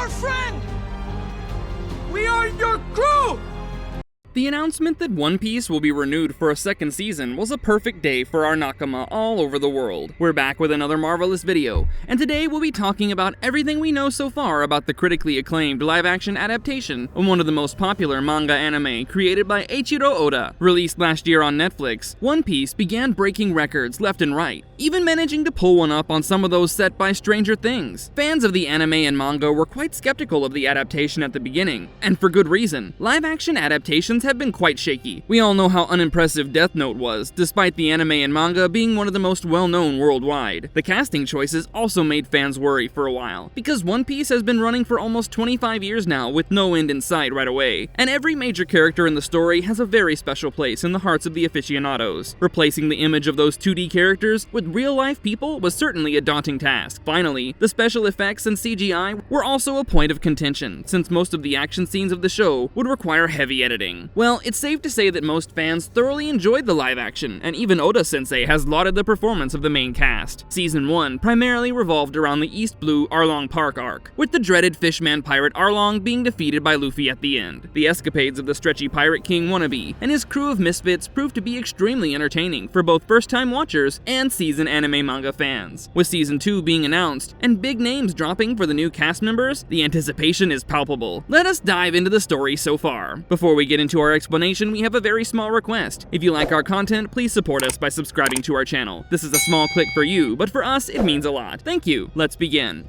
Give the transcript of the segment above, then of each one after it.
your friend! We are your crew! The announcement that One Piece will be renewed for a second season was a perfect day for our nakama all over the world. We're back with another marvelous video, and today we'll be talking about everything we know so far about the critically acclaimed live-action adaptation of one of the most popular manga anime created by Eiichiro Oda. Released last year on Netflix, One Piece began breaking records left and right, even managing to pull one up on some of those set by Stranger Things. Fans of the anime and manga were quite skeptical of the adaptation at the beginning, and for good reason. Live-action adaptations have been quite shaky. We all know how unimpressive Death Note was, despite the anime and manga being one of the most well-known worldwide. The casting choices also made fans worry for a while, because One Piece has been running for almost 25 years now with no end in sight right away, and every major character in the story has a very special place in the hearts of the aficionados. Replacing the image of those 2D characters with real-life people was certainly a daunting task. Finally, the special effects and CGI were also a point of contention, since most of the action scenes of the show would require heavy editing. Well, it's safe to say that most fans thoroughly enjoyed the live action, and even Oda-sensei has lauded the performance of the main cast. Season 1 primarily revolved around the East Blue Arlong Park arc, with the dreaded fishman pirate Arlong being defeated by Luffy at the end. The escapades of the stretchy pirate king wannabe and his crew of misfits proved to be extremely entertaining for both first-time watchers and seasoned anime manga fans. With Season 2 being announced, and big names dropping for the new cast members, the anticipation is palpable. Let us dive into the story so far. Before we get into our explanation, we have a very small request. If you like our content, please support us by subscribing to our channel. This is a small click for you, but for us, it means a lot. Thank you. Let's begin.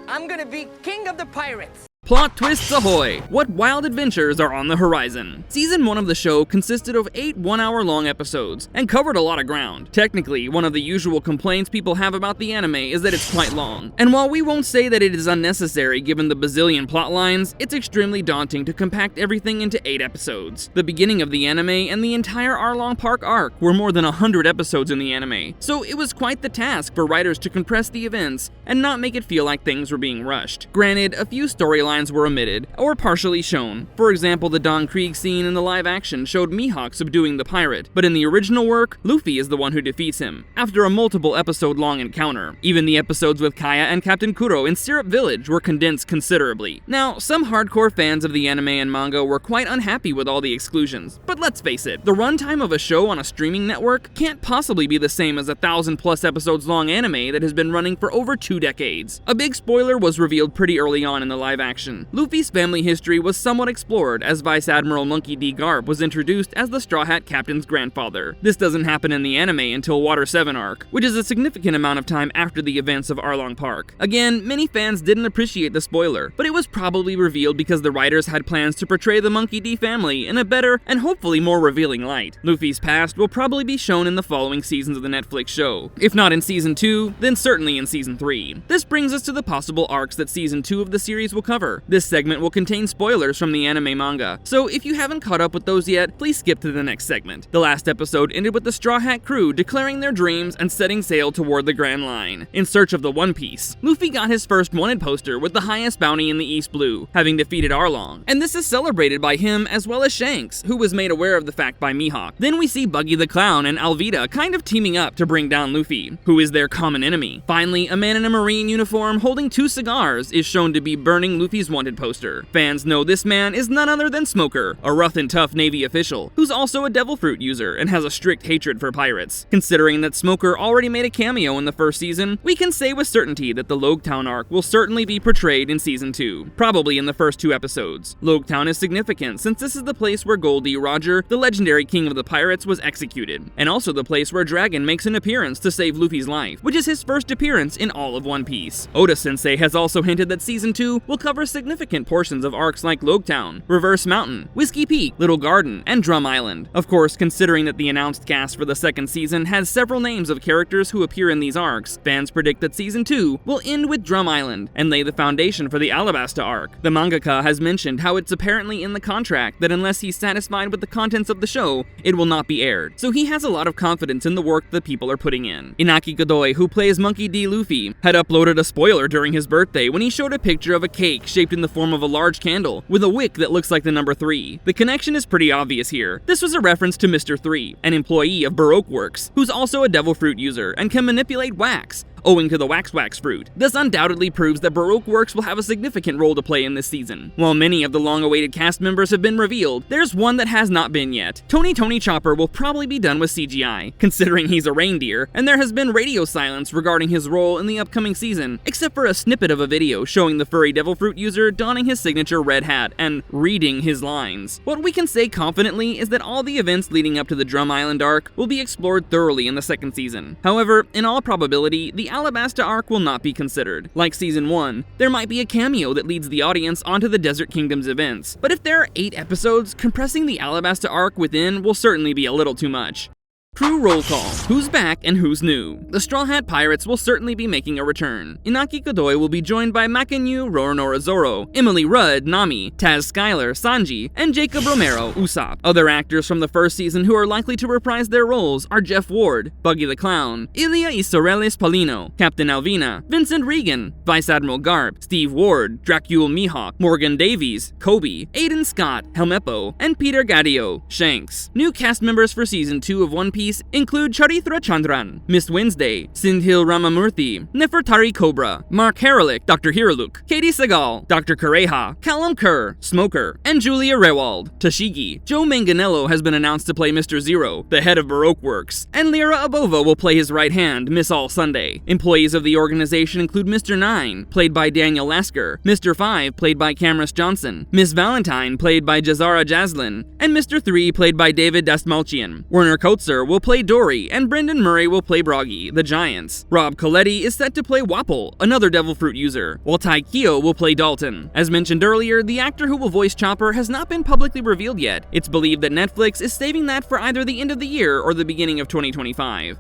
I'm gonna be king of the pirates! Plot twists ahoy! What wild adventures are on the horizon? Season 1 of the show consisted of 8 one-hour-long episodes, and covered a lot of ground. Technically, one of the usual complaints people have about the anime is that it's quite long. And while we won't say that it is unnecessary given the bazillion plot lines, it's extremely daunting to compact everything into 8 episodes. The beginning of the anime and the entire Arlong Park arc were more than 100 episodes in the anime, so it was quite the task for writers to compress the events and not make it feel like things were being rushed. Granted, a few storylines were omitted, or partially shown. For example, the Don Krieg scene in the live action showed Mihawk subduing the pirate, but in the original work, Luffy is the one who defeats him, after a multiple episode long encounter. Even the episodes with Kaya and Captain Kuro in Syrup Village were condensed considerably. Now, some hardcore fans of the anime and manga were quite unhappy with all the exclusions, but let's face it, the runtime of a show on a streaming network can't possibly be the same as a 1,000+ episodes long anime that has been running for over 2 decades. A big spoiler was revealed pretty early on in the live action. Luffy's family history was somewhat explored as Vice Admiral Monkey D. Garp was introduced as the Straw Hat Captain's grandfather. This doesn't happen in the anime until Water 7 arc, which is a significant amount of time after the events of Arlong Park. Again, many fans didn't appreciate the spoiler, but it was probably revealed because the writers had plans to portray the Monkey D family in a better and hopefully more revealing light. Luffy's past will probably be shown in the following seasons of the Netflix show. If not in Season 2, then certainly in Season 3. This brings us to the possible arcs that Season 2 of the series will cover. This segment will contain spoilers from the anime manga, so if you haven't caught up with those yet, please skip to the next segment. The last episode ended with the Straw Hat crew declaring their dreams and setting sail toward the Grand Line, in search of the One Piece. Luffy got his first wanted poster with the highest bounty in the East Blue, having defeated Arlong, and this is celebrated by him as well as Shanks, who was made aware of the fact by Mihawk. Then we see Buggy the Clown and Alvida kind of teaming up to bring down Luffy, who is their common enemy. Finally, a man in a marine uniform holding 2 cigars is shown to be burning Luffy's wanted poster. Fans know this man is none other than Smoker, a rough and tough Navy official, who's also a devil fruit user and has a strict hatred for pirates. Considering that Smoker already made a cameo in the first season, we can say with certainty that the Logetown arc will certainly be portrayed in Season 2, probably in the first 2 episodes. Logetown is significant since this is the place where Goldie Roger, the legendary king of the pirates, was executed, and also the place where Dragon makes an appearance to save Luffy's life, which is his first appearance in all of One Piece. Oda-sensei has also hinted that Season 2 will cover significant portions of arcs like Logetown, Reverse Mountain, Whiskey Peak, Little Garden, and Drum Island. Of course, considering that the announced cast for the second season has several names of characters who appear in these arcs, fans predict that Season 2 will end with Drum Island and lay the foundation for the Alabasta arc. The mangaka has mentioned how it's apparently in the contract that unless he's satisfied with the contents of the show, it will not be aired, so he has a lot of confidence in the work that people are putting in. Inaki Godoy, who plays Monkey D. Luffy, had uploaded a spoiler during his birthday when he showed a picture of a cake shaped in the form of a large candle with a wick that looks like the number 3. The connection is pretty obvious here. This was a reference to Mr. 3, an employee of Baroque Works, who's also a devil fruit user and can manipulate wax, owing to the wax fruit. This undoubtedly proves that Baroque Works will have a significant role to play in this season. While many of the long-awaited cast members have been revealed, there's one that has not been yet. Tony Chopper will probably be done with CGI, considering he's a reindeer, and there has been radio silence regarding his role in the upcoming season, except for a snippet of a video showing the furry devil fruit user donning his signature red hat and reading his lines. What we can say confidently is that all the events leading up to the Drum Island arc will be explored thoroughly in the second season. However, in all probability, the Alabasta arc will not be considered. Like season 1, there might be a cameo that leads the audience onto the Desert Kingdom's events, but if there are 8 episodes, compressing the Alabasta arc within will certainly be a little too much. Crew roll call. Who's back and who's new? The Straw Hat Pirates will certainly be making a return. Inaki Godoy will be joined by Makenyu Roronoa Zoro, Emily Rudd, Nami, Taz Skylar, Sanji, and Jacob Romero, Usopp. Other actors from the first season who are likely to reprise their roles are Jeff Ward, Buggy the Clown, Ilia Isoreles Paulino, Captain Alvina, Vincent Regan, Vice Admiral Garp, Steve Ward, Dracule Mihawk, Morgan Davies, Kobe, Aiden Scott, Helmeppo, and Peter Gadio, Shanks. New cast members for season 2 of One Piece include Charithra Chandran, Miss Wednesday, Sindhil Ramamurthy, Nefertari Cobra, Mark Haralick, Dr. Hiraluk, Katie Segal, Dr. Kareha, Callum Kerr, Smoker, and Julia Rewald. Tashigi. Joe Manganiello has been announced to play Mr. Zero, the head of Baroque Works, and Lyra Abova will play his right hand, Miss All Sunday. Employees of the organization include Mr. 9, played by Daniel Lasker, Mr. 5, played by Camrus Johnson, Miss Valentine, played by Jazara Jaslin, and Mr. 3, played by David Dasmalchian. Werner Kotzer will play Dory, and Brendan Murray will play Broggy, the Giants. Rob Coletti is set to play Wapple, another devil fruit user, while Tai Keo will play Dalton. As mentioned earlier, the actor who will voice Chopper has not been publicly revealed yet. It's believed that Netflix is saving that for either the end of the year or the beginning of 2025.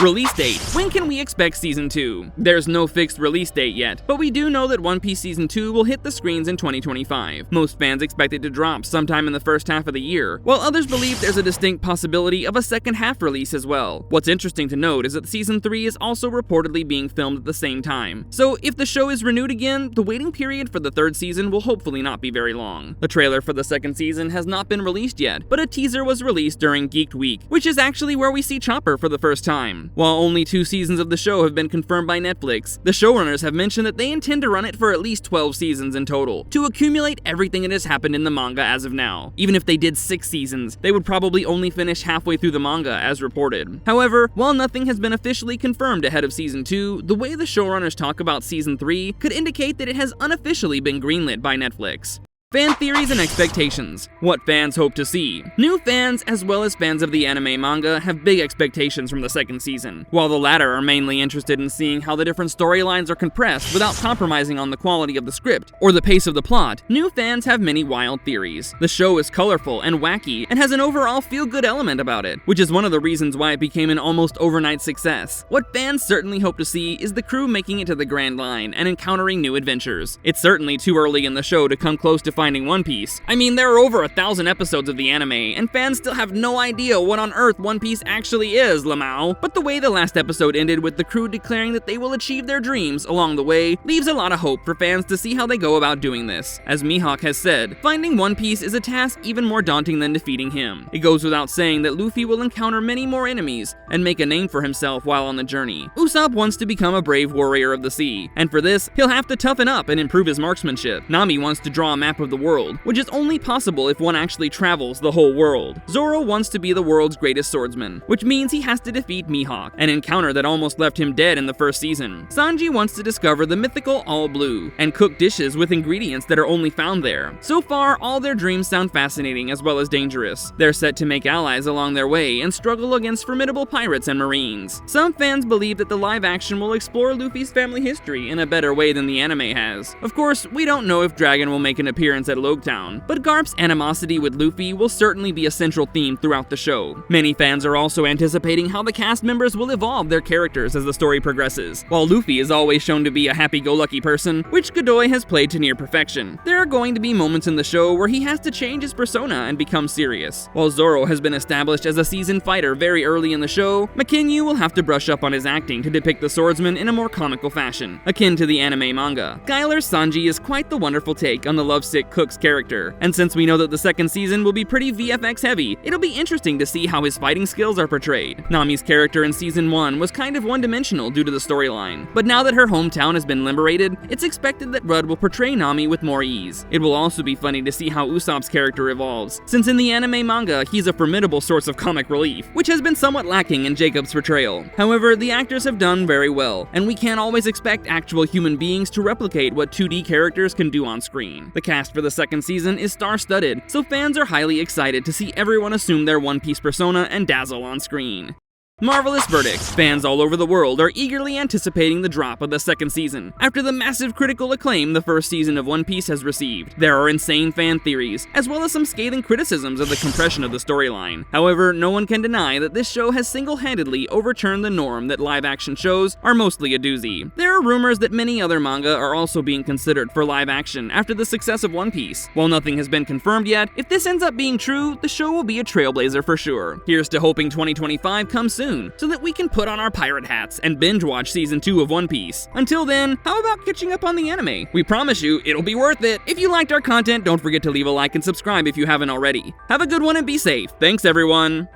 Release date. When can we expect Season 2? There's no fixed release date yet, but we do know that One Piece Season 2 will hit the screens in 2025. Most fans expect it to drop sometime in the first half of the year, while others believe there's a distinct possibility of a second half release as well. What's interesting to note is that Season 3 is also reportedly being filmed at the same time. So if the show is renewed again, the waiting period for the third season will hopefully not be very long. The trailer for the second season has not been released yet, but a teaser was released during Geeked Week, which is actually where we see Chopper for the first time. While only 2 seasons of the show have been confirmed by Netflix, the showrunners have mentioned that they intend to run it for at least 12 seasons in total, to accumulate everything that has happened in the manga as of now. Even if they did 6 seasons, they would probably only finish halfway through the manga as reported. However, while nothing has been officially confirmed ahead of Season 2, the way the showrunners talk about Season 3 could indicate that it has unofficially been greenlit by Netflix. Fan theories and expectations. What fans hope to see. New fans, as well as fans of the anime manga, have big expectations from the second season. While the latter are mainly interested in seeing how the different storylines are compressed without compromising on the quality of the script or the pace of the plot, new fans have many wild theories. The show is colorful and wacky and has an overall feel-good element about it, which is one of the reasons why it became an almost overnight success. What fans certainly hope to see is the crew making it to the Grand Line and encountering new adventures. It's certainly too early in the show to come close to finding One Piece. I mean, there are over 1,000 episodes of the anime, and fans still have no idea what on earth One Piece actually is, Lamau. But the way the last episode ended with the crew declaring that they will achieve their dreams along the way leaves a lot of hope for fans to see how they go about doing this. As Mihawk has said, finding One Piece is a task even more daunting than defeating him. It goes without saying that Luffy will encounter many more enemies and make a name for himself while on the journey. Usopp wants to become a brave warrior of the sea, and for this, he'll have to toughen up and improve his marksmanship. Nami wants to draw a map of the world, which is only possible if one actually travels the whole world. Zoro wants to be the world's greatest swordsman, which means he has to defeat Mihawk, an encounter that almost left him dead in the first season. Sanji wants to discover the mythical All Blue, and cook dishes with ingredients that are only found there. So far, all their dreams sound fascinating as well as dangerous. They're set to make allies along their way and struggle against formidable pirates and marines. Some fans believe that the live action will explore Luffy's family history in a better way than the anime has. Of course, we don't know if Dragon will make an appearance at Loguetown, but Garp's animosity with Luffy will certainly be a central theme throughout the show. Many fans are also anticipating how the cast members will evolve their characters as the story progresses. While Luffy is always shown to be a happy-go-lucky person, which Godoy has played to near perfection, there are going to be moments in the show where he has to change his persona and become serious. While Zoro has been established as a seasoned fighter very early in the show, Makenyu will have to brush up on his acting to depict the swordsman in a more comical fashion, akin to the anime manga. Skylar's Sanji is quite the wonderful take on the lovesick Quick Cook's character. And since we know that the second season will be pretty VFX heavy, it'll be interesting to see how his fighting skills are portrayed. Nami's character in season 1 was kind of one-dimensional due to the storyline, but now that her hometown has been liberated, it's expected that Rudd will portray Nami with more ease. It will also be funny to see how Usopp's character evolves, since in the anime manga, he's a formidable source of comic relief, which has been somewhat lacking in Jacob's portrayal. However, the actors have done very well, and we can't always expect actual human beings to replicate what 2D characters can do on screen. The cast for the second season is star-studded, so fans are highly excited to see everyone assume their One Piece persona and dazzle on screen. Marvelous verdict. Fans all over the world are eagerly anticipating the drop of the second season, after the massive critical acclaim the first season of One Piece has received. There are insane fan theories, as well as some scathing criticisms of the compression of the storyline. However, no one can deny that this show has single-handedly overturned the norm that live-action shows are mostly a doozy. There are rumors that many other manga are also being considered for live-action after the success of One Piece. While nothing has been confirmed yet, if this ends up being true, the show will be a trailblazer for sure. Here's to hoping 2025 comes soon, so that we can put on our pirate hats and binge watch season 2 of One Piece. Until then, how about catching up on the anime? We promise you, it'll be worth it. If you liked our content, don't forget to leave a like and subscribe if you haven't already. Have a good one and be safe. Thanks everyone!